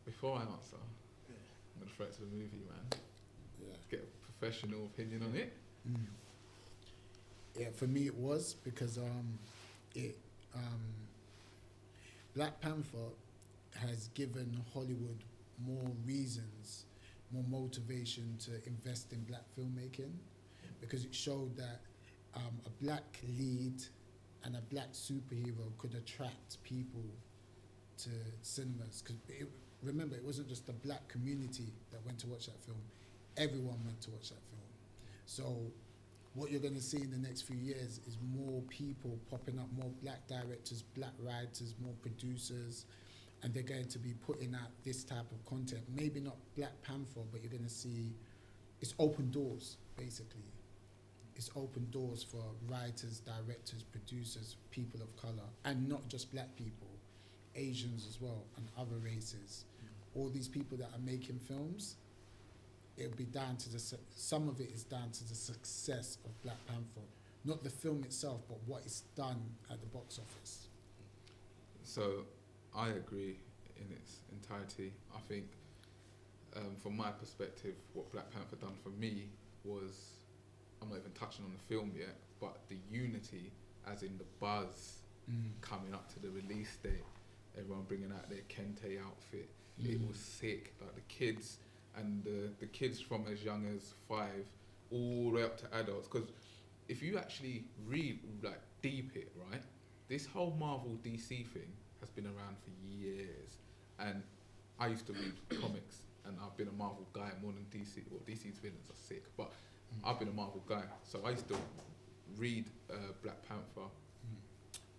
before I answer, I'm going to throw it to the movie, man. Yeah. Get a professional opinion on it. Yeah, for me it was because Black Panther has given Hollywood more reasons, more motivation to invest in black filmmaking, because it showed that a black lead and a black superhero could attract people to cinemas. Because remember, it wasn't just the black community that went to watch that film; everyone went to watch that film. So what you're going to see in the next few years is more people popping up, more black directors, black writers, more producers, and they're going to be putting out this type of content. Maybe not Black Panther, but you're going to see it's open doors, basically. It's open doors for writers, directors, producers, people of color, and not just black people, Asians as well, and other races. All these people that are making films, it'll be down to some of it is down to the success of Black Panther, not the film itself, but what it's done at the box office. So I agree in its entirety. I think from my perspective, what Black Panther done for me was, I'm not even touching on the film yet, but the unity, as in the buzz coming up to the release date, everyone bringing out their Kente outfit. It was sick. Like the kids, and the kids from as young as 5 all the way up to adults. Because if you actually read, like, deep it, right, this whole Marvel DC thing has been around for years. And I used to read comics, and I've been a Marvel guy more than DC. Well, DC's villains are sick, but I've been a Marvel guy. So I used to read Black Panther,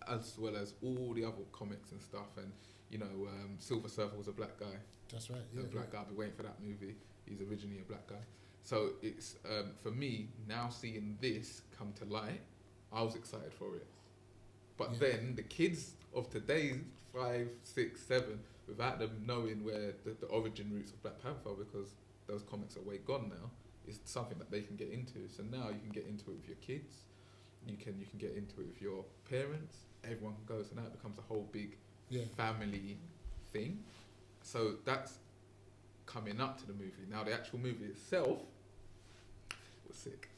as well as all the other comics and stuff. And, you know, Silver Surfer was a black guy. That's right, yeah. A black guy. I've been waiting for that movie. He's originally a black guy. So it's, for me, now seeing this come to light, I was excited for it. But then the kids of today, 5, 6, 7, without them knowing where the origin roots of Black Panther, because those comics are way gone now, is something that they can get into. So now you can get into it with your kids. You can get into it with your parents. Everyone can go. So now it becomes a whole big family thing. So that's coming up to the movie. Now the actual movie itself was sick.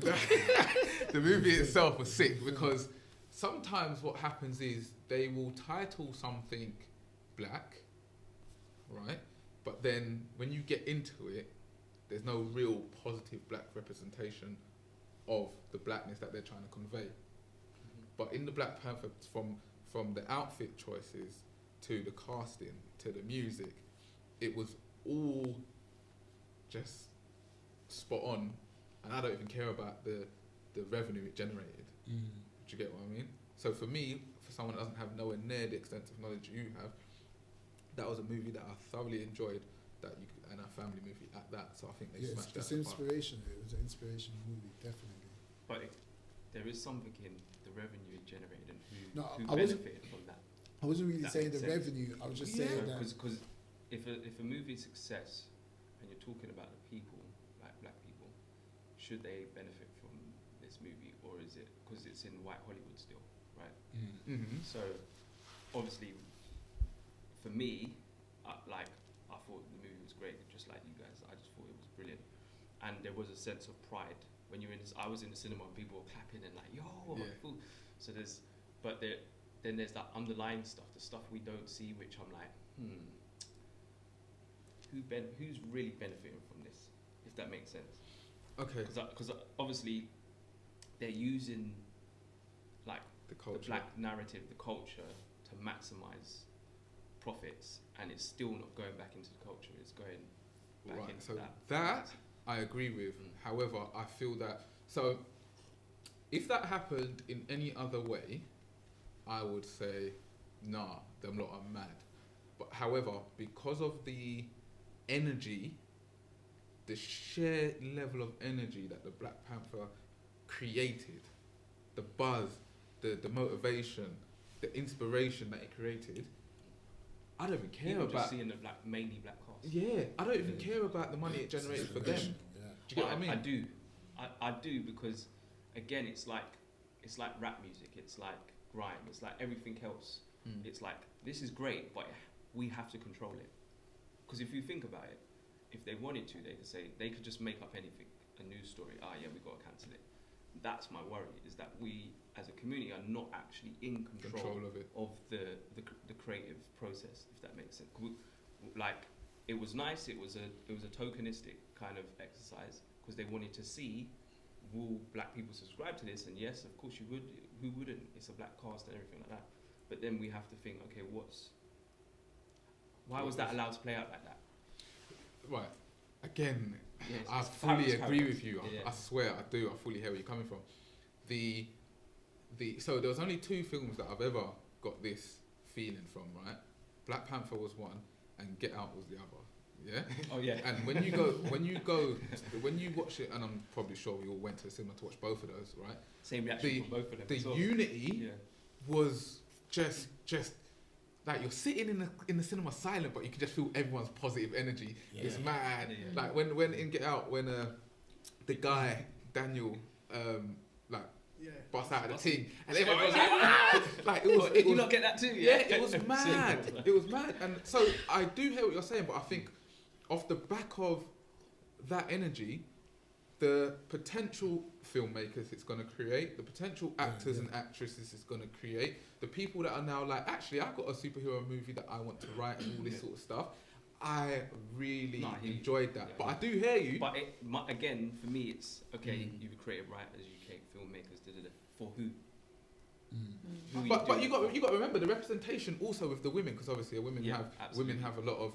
The movie itself was sick because sometimes what happens is they will title something black, right? But then when you get into it, there's no real positive black representation of the blackness that they're trying to convey. But in the Black Panther, from the outfit choices to the casting to the music, it was all just spot on, and I don't even care about the revenue it generated. Do you get what I mean? So for me, for someone that doesn't have nowhere near the extensive knowledge you have, that was a movie that I thoroughly enjoyed, and a family movie at that. So I think they smashed that. It's inspiration. It was an inspirational movie, definitely. But there is something in the revenue it generated and who I benefited from that. I wasn't really saying the sense. revenue. I was just saying that because if a movie is success and you're talking about the people, like black people, should they benefit from this movie, or is it because it's in white Hollywood still, right? So obviously, for me, I thought the movie was great, just like you guys. I just thought it was brilliant, and there was a sense of pride when you're in this. I was in the cinema and people were clapping and like, yo, cool. So then there's that underlying stuff, the stuff we don't see, which I'm like, who's really benefiting from this, if that makes sense? Okay. Because obviously they're using like the black narrative, the culture, to maximize profits, and it's still not going back into the culture. It's going back into that I agree with. However, I feel that, so if that happened in any other way, I would say, nah, them lot are mad. But however, because of the energy, the sheer level of energy that the Black Panther created, the buzz, the motivation, the inspiration that it created, I don't even care about just seeing the mainly black cast. Yeah, I don't even care about the money it generated for them. Do you get what I mean? I do because, again, it's like rap music. It's like grime. It's like everything else. It's like, this is great, but we have to control it. Because if you think about it, if they wanted to, they could say, they could just make up anything, a news story. Yeah, we got to cancel it. That's my worry, is that we as a community are not actually in control of it. of the creative process, if that makes sense. Like, it was nice. It was a tokenistic kind of exercise because they wanted to see, will black people subscribe to this? And yes, of course you would. Who wouldn't? It's a black cast and everything like that. But then we have to think, okay, why was that allowed to play out like that? Right. Again, Yeah, I it's fully agree with you. Yeah. I swear I do. I fully hear where you're coming from. So there was only 2 films that I've ever got this feeling from, right? Black Panther was one, and Get Out was the other. Yeah. Oh yeah. And when you watch it, and I'm probably sure we all went to the cinema to watch both of those, right? Same reaction from both of them. The as well. unity was just like you're sitting in the cinema silent, but you can just feel everyone's positive energy. Yeah. It's mad. Yeah. Like when in Get Out, when the guy Daniel busts out of the thing, and everyone was like, ah! Like it was. Did you not get that too? Yeah, it was mad. It was mad. And so I do hear what you're saying, but I think off the back of that energy, the potential filmmakers it's going to create, the potential actors and actresses it's going to create, the people that are now like, actually, I've got a superhero movie that I want to write and all this sort of stuff. I really enjoyed that. But I do hear you. But again, for me, it's okay. You've created writers, you create filmmakers. For who? But you got to remember the representation also with the women, because obviously women have a lot of.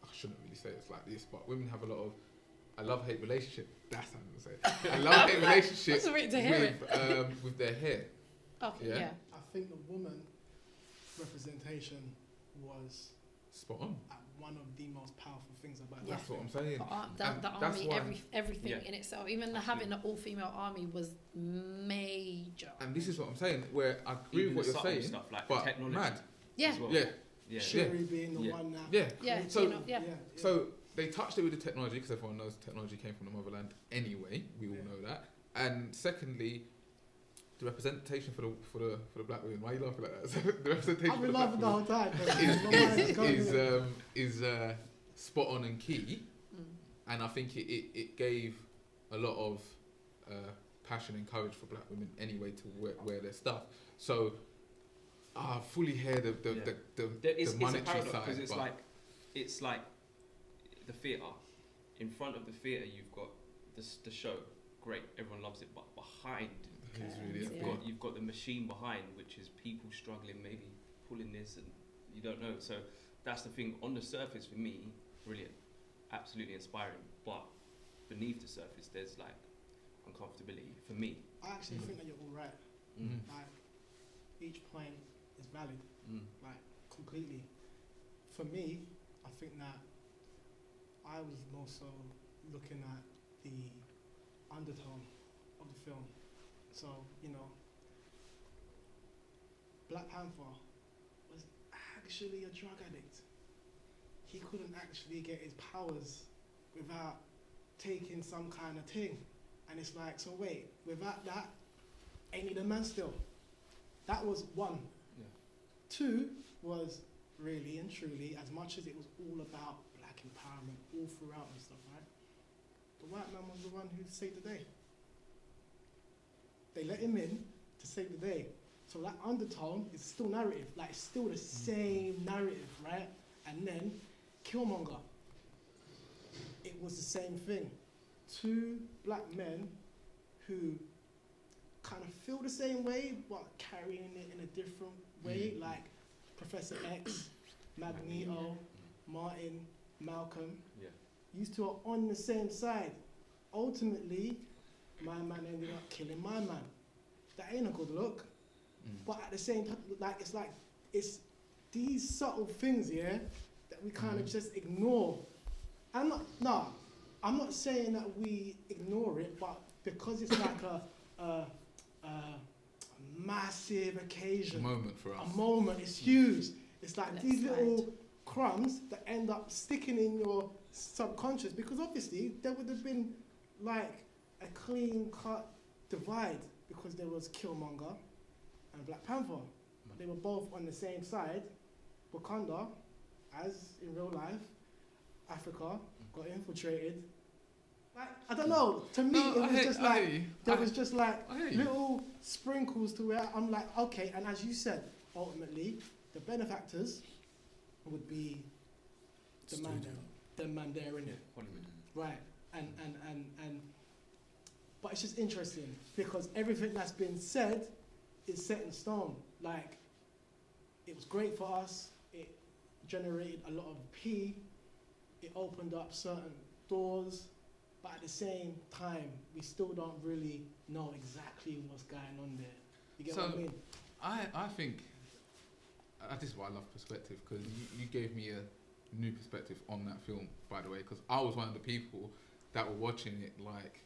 I shouldn't really say it's like this, but women have a lot of. I love-hate relationship. That's how I'm gonna say it. I love-hate relationship with their hair. Okay. Yeah. I think the woman representation was Spot on. one of the most powerful things about Yeah. That's what I'm saying. The that's army, why- everything Yeah. in itself, even having an all-female army was major. And this is what I'm saying, where I agree Even with the what you're subtle saying, stuff like but technology. mad. Yeah. As well. Yeah. Yeah. Shuri being the Yeah. one that Yeah. Yeah. So- you know, yeah. So they touched it with the technology, because everyone knows technology came from the motherland anyway. We all know that. And secondly, the representation for the black women. Why are you laughing like that? So the representation I've for been the black laughing the women whole time. My mind is going is spot on and key, and I think it gave a lot of passion and courage for black women anyway to wear their stuff. So I fully hear the monetary side. Because it's like the theatre. In front of the theatre, you've got the show. Great, everyone loves it. But behind, you've got the machine behind, which is people struggling, maybe pulling this, and you don't know. So that's the thing. On the surface, for me, brilliant, absolutely inspiring. But beneath the surface, there's like uncomfortability for me. I actually think that you're all right. Like, each point is valid, like completely. For me, I think that I was more so looking at the undertone of the film. So, Black Panther was actually a drug addict. He couldn't actually get his powers without taking some kind of thing. And it's like, so wait, without that, ain't he the man still? That was one. Yeah. Two was really and truly, as much as it was all about black empowerment all throughout and stuff, right? The white man was the one who saved the day. They let him in to save the day. So that undertone is still narrative, like it's still the same narrative, right? And then Killmonger, it was the same thing. Two black men who kind of feel the same way, but carrying it in a different way, like Professor X, Magneto, Martin, Malcolm. Yeah. Used to are on the same side. Ultimately, my man ended up killing my man. That ain't a good look. But at the same time, it's these subtle things, yeah, that we kind of just ignore. I'm not saying that we ignore it, but because it's like a massive occasion, moment for us. a moment, it's huge. It's like these little crumbs that end up sticking in your subconscious, because obviously there would have been like a clean cut divide, because there was Killmonger and Black Panther. They were both on the same side. Wakanda, as in real life, Africa got infiltrated. Like, I don't know. To me, No, it was just like hear you. there was just like I hear you. little sprinkles to where I'm like, okay. And as you said, ultimately, the benefactors would be the man, the man there in it, Hollywood. right? And but it's just interesting because everything that's been said is set in stone. Like, it was great for us. It generated a lot of P. It opened up certain doors. But at the same time, we still don't really know exactly what's going on there. You get what I mean? I think this is why I love perspective, because you gave me a new perspective on that film, by the way, because I was one of the people that were watching it like,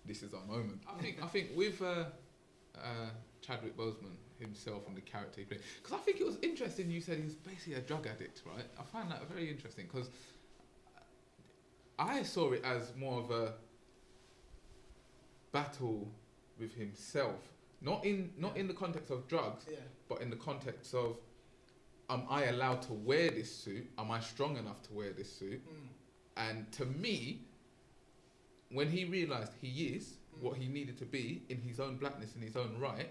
this is our moment. I think with Chadwick Boseman himself and the character he played, because I think it was interesting you said he was basically a drug addict, right? I find that very interesting, because I saw it as more of a battle with himself, not in the context of drugs, Yeah. but in the context of, am I allowed to wear this suit? Am I strong enough to wear this suit? And to me, when he realised he is what he needed to be in his own blackness, in his own right,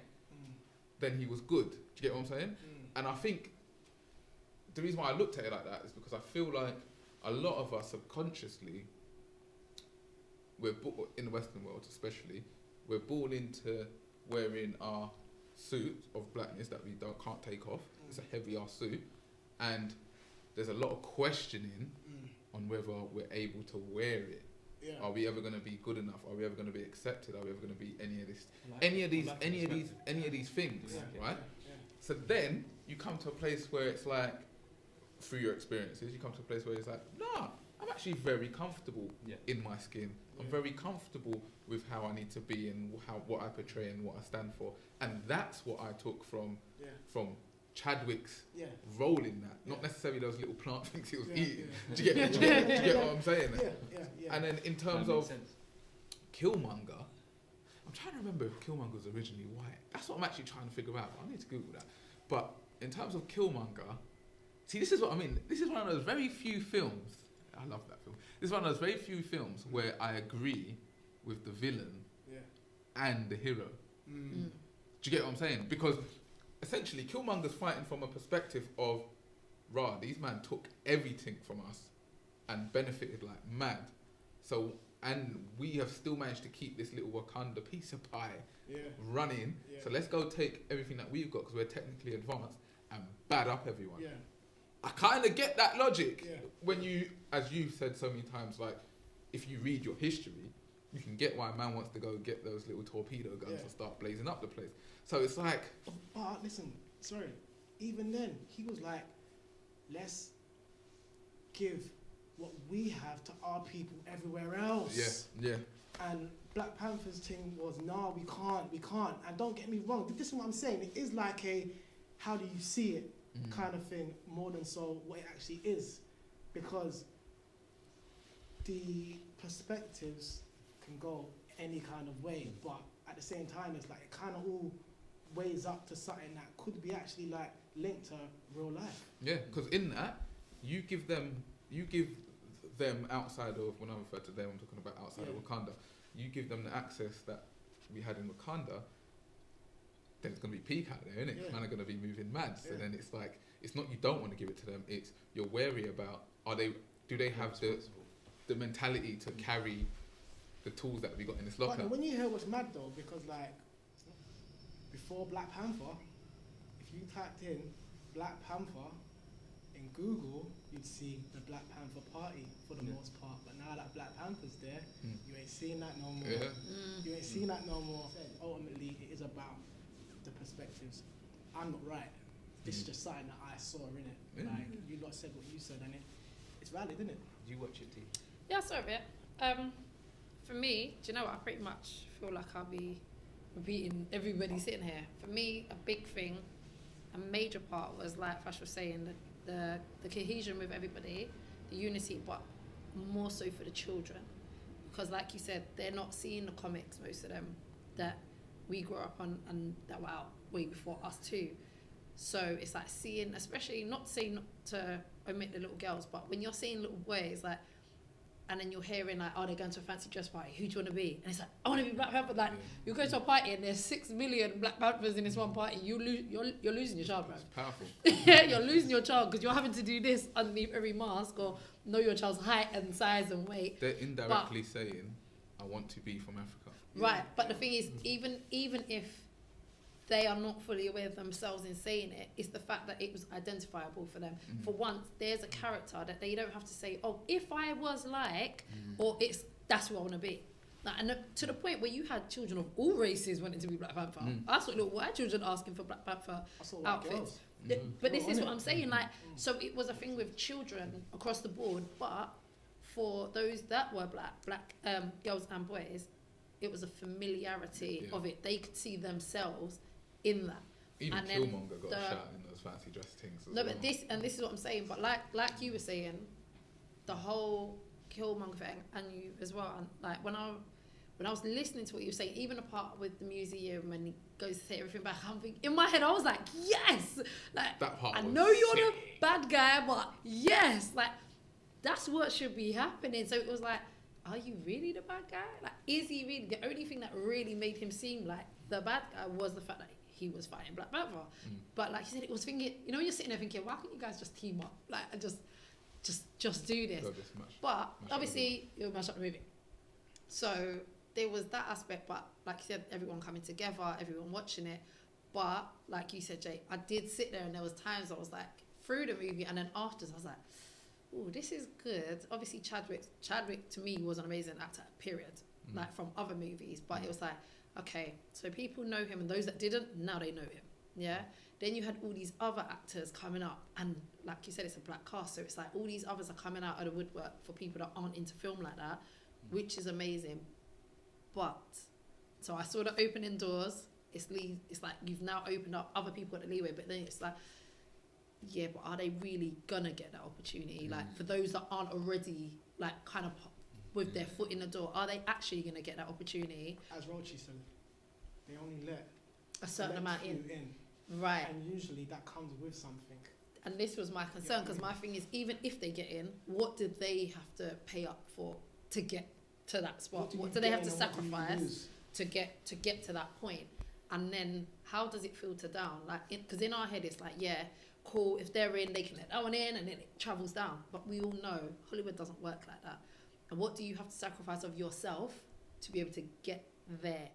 then he was good. Do you get what I'm saying? And I think the reason why I looked at it like that is because I feel like a lot of us subconsciously, in the Western world especially, we're born into wearing our suit of blackness that we can't take off. It's a heavy ass suit, and there's a lot of questioning on whether we're able to wear it. Yeah. Are we ever going to be good enough? Are we ever going to be accepted? Are we ever going to be any of things, Yeah. right? Yeah. So then you come to a place where it's like, through your experiences, you come to a place where it's like, nah, I'm actually very comfortable in my skin. I'm very comfortable with how I need to be and what I portray and what I stand for. And that's what I took from Chadwick's role in that. Not necessarily those little plant things he was eating. Do you get what I'm saying? Yeah. And then in terms of Killmonger, I'm trying to remember if Killmonger was originally white. That's what I'm actually trying to figure out. I need to Google that. But in terms of Killmonger, see, this is what I mean. This is one of those very few films. I love that film. This is one of those very few films where I agree with the villain and the hero. Do you get what I'm saying? Because essentially, Killmonger's fighting from a perspective of, rah, these men took everything from us and benefited like mad. So, and we have still managed to keep this little Wakanda piece of pie running. So let's go take everything that we've got, because we're technically advanced, and bad up everyone. I kind of get that logic when you, as you've said so many times, like, if you read your history, you can get why a man wants to go get those little torpedo guns and start blazing up the place. So it's like... But listen, sorry, even then, he was like, let's give what we have to our people everywhere else. Yeah. And Black Panther's thing was, no, we can't. And don't get me wrong, this is what I'm saying. It is like a, how do you see it kind of thing, more than so what it actually is. Because the perspectives can go any kind of way, but at the same time, it's like it kind of all weighs up to something that could be actually like linked to real life. Yeah, because in that, you give them outside of, when I refer to them, I'm talking about outside of Wakanda, you give them the access that we had in Wakanda, then it's going to be peak out there, isn't it? Man are going to be moving mad. So then it's like, it's not you don't want to give it to them, it's you're wary about, do they have the mentality to carry the tools that we got in this locker? But when you hear what's mad though, because like, before Black Panther, if you typed in Black Panther in Google, you'd see the Black Panther Party for the most part. But now that Black Panther's there, you ain't seeing that no more. You ain't seeing that no more. Ultimately, it is about the perspectives. I'm not right. This is just something that I saw in it. Like, you lot said what you said, and it's valid, isn't it? Did you watch it, T? Yeah, I saw a bit. For me, do you know what? I pretty much feel like I'll be repeating everybody sitting here. For me, a big thing, a major part was, like Fash was saying, the cohesion with everybody, the unity, but more so for the children. Because like you said, they're not seeing the comics, most of them, that we grew up on and that were out way before us too. So it's like seeing, especially not saying not to omit the little girls, but when you're seeing little boys, like, and then you're hearing like, oh, they're going to a fancy dress party, who do you want to be? And it's like, I want to be Black Panther. Like, you go to a party and there's 6 million Black Panthers in this one party, you're losing your child, bro. It's powerful. Yeah, you're losing your child because you're having to do this underneath every mask or know your child's height and size and weight. They're indirectly saying, I want to be from Africa. Right, but the thing is, even if they are not fully aware of themselves in saying it, it's the fact that it was identifiable for them. Mm. For once, there's a character that they don't have to say, oh, if I was like, or that's who I want to be. Like, and to the point where you had children of all races wanting to be Black Panther. I saw little white children asking for Black Panther outfits. But this is what I'm saying, like, so it was a thing with children across the board, but for those that were black girls and boys, it was a familiarity of it. They could see themselves in that. Even and Killmonger got a shot in those fancy dress things. But this is what I'm saying. But like you were saying, the whole Killmonger thing, and you as well. And like when I was listening to what you were saying, even the part with the museum when he goes to say everything back, in my head I was like, yes, like that part. I know you're the bad guy, but yes, like that's what should be happening. So it was like, are you really the bad guy? Like, is he really? The only thing that really made him seem like the bad guy was the fact that he was fighting Black Panther. But like you said, it was thinking, you know, you're sitting there thinking, why can't you guys just team up? Like, and just do this. But obviously, you'll mash up the movie. So there was that aspect, but like you said, everyone coming together, everyone watching it. But like you said, Jay, I did sit there and there was times I was like, through the movie and then after, I was like, oh, this is good. Obviously, Chadwick to me was an amazing actor, period. Like from other movies, but it was like, okay, so people know him, and those that didn't, now they know him. Yeah. Then you had all these other actors coming up, and like you said, it's a black cast, so it's like all these others are coming out of the woodwork for people that aren't into film like that, which is amazing. But so I saw the opening doors. It's like you've now opened up other people at the leeway, but then it's like, yeah, but are they really gonna get that opportunity? Like for those that aren't already like kind of with their foot in the door, are they actually gonna get that opportunity? As Rochi said, they only let a certain amount in. Right. And usually that comes with something. And this was my concern, because my thing is, even if they get in, what did they have to pay up for to get to that spot? What do they have to sacrifice to get to that point? And then how does it filter down? Like, because in our head it's like, yeah, cool, if they're in, they can let that one in, and then it travels down. But we all know Hollywood doesn't work like that. And what do you have to sacrifice of yourself to be able to get there?